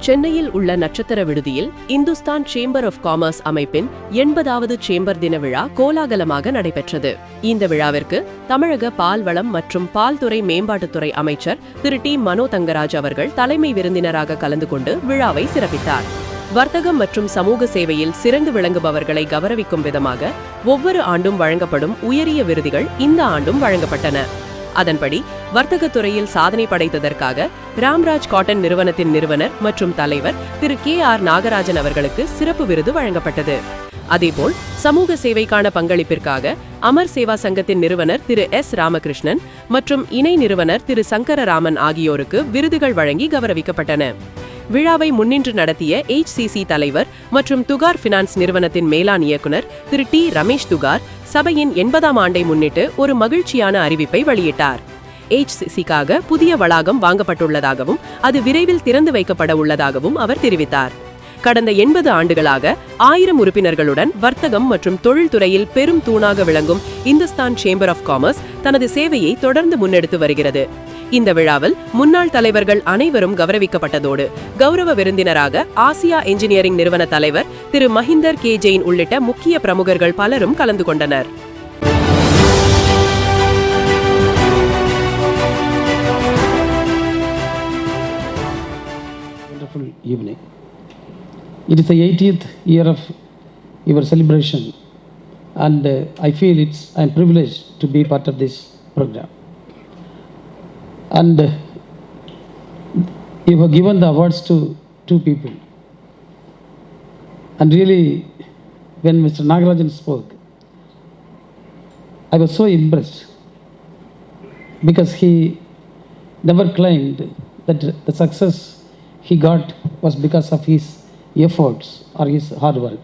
சென்னையில் உள்ள நட்சத்திர விடுதியில் இந்துஸ்தான் சேம்பர் ஆஃப் காமர்ஸ் அமைப்பின் 80வது சேம்பர் தின விழா கோலாகலமாக நடைபெற்றது. இந்த விழாவிற்கு தமிழக பால்வளம் மற்றும் பால்துறை மேம்பாட்டுத்துறை அமைச்சர் திரு டி மனோ தங்கராஜ் அவர்கள் தலைமை விருந்தினராக கலந்து கொண்டு விழாவை சிறப்பித்தார். வர்த்தகம் மற்றும் சமூக சேவையில் சிறந்து விளங்குபவர்களை கௌரவிக்கும் விதமாக ஒவ்வொரு ஆண்டும் வழங்கப்படும் உயரிய விருதுகள் இந்த ஆண்டும் வழங்கப்பட்டன. அதன்படி வர்த்தகத்துறையில் சாதனை படைத்ததற்காக ராம்ராஜ் காட்டன் நிறுவனத்தின் நிறுவனர் மற்றும் தலைவர் திரு KR நாகராஜன் அவர்களுக்கு சிறப்பு விருது வழங்கப்பட்டது. அதேபோல் சமூக சேவைக்கான பங்களிப்பிற்காக அமர் சேவா சங்கத்தின் நிறுவனர் திரு S ராமகிருஷ்ணன் மற்றும் இணை நிறுவனர் திரு சங்கரராமன் ஆகியோருக்கு விருதுகள் வழங்கி கௌரவிக்கப்பட்டன. விழாவை முன்னின்று நடத்திய HCC தலைவர் மற்றும் துகார் பினான்ஸ் நிறுவனத்தின் மேலாண் இயக்குனர் திரு T ரமேஷ் துகார் சபையின் 80ஆம் ஆண்டை முன்னிட்டு ஒரு மகிழ்ச்சியான அறிவிப்பை வெளியிட்டார். HCCக்காக புதிய வளாகம் வாங்கப்பட்டுள்ளதாகவும் அது விரைவில் திறந்து வைக்கப்பட உள்ளதாகவும் அவர் தெரிவித்தார். கடந்த 80 ஆண்டுகளாக 1000 உறுப்பினர்களுடன் வர்த்தகம் மற்றும் தொழில்துறையில் பெரும் தூணாக விளங்கும் இந்துஸ்தான் சேம்பர் ஆஃப் காமர்ஸ் தனது சேவையை தொடர்ந்து முன்னெடுத்து வருகிறது. இந்த விழாவில் முன்னாள் தலைவர்கள் அனைவரும் கௌரவிக்கப்பட்டதோடு கௌரவ விருந்தினராக ஆசியா என்ஜினியரிங் நிறுவன தலைவர் திரு மஹிந்தர் K ஜெயின் உள்ளிட்ட முக்கிய பிரமுகர்கள் பலரும் கலந்து கொண்டனர். Wonderful evening. It is the 80th year of your celebration, and I feel I am privileged to be part of this program. And you have given the awards to two people. And really, when Mr. Nagarajan spoke, I was so impressed because he never claimed that the success he got was because of his efforts or his hard work.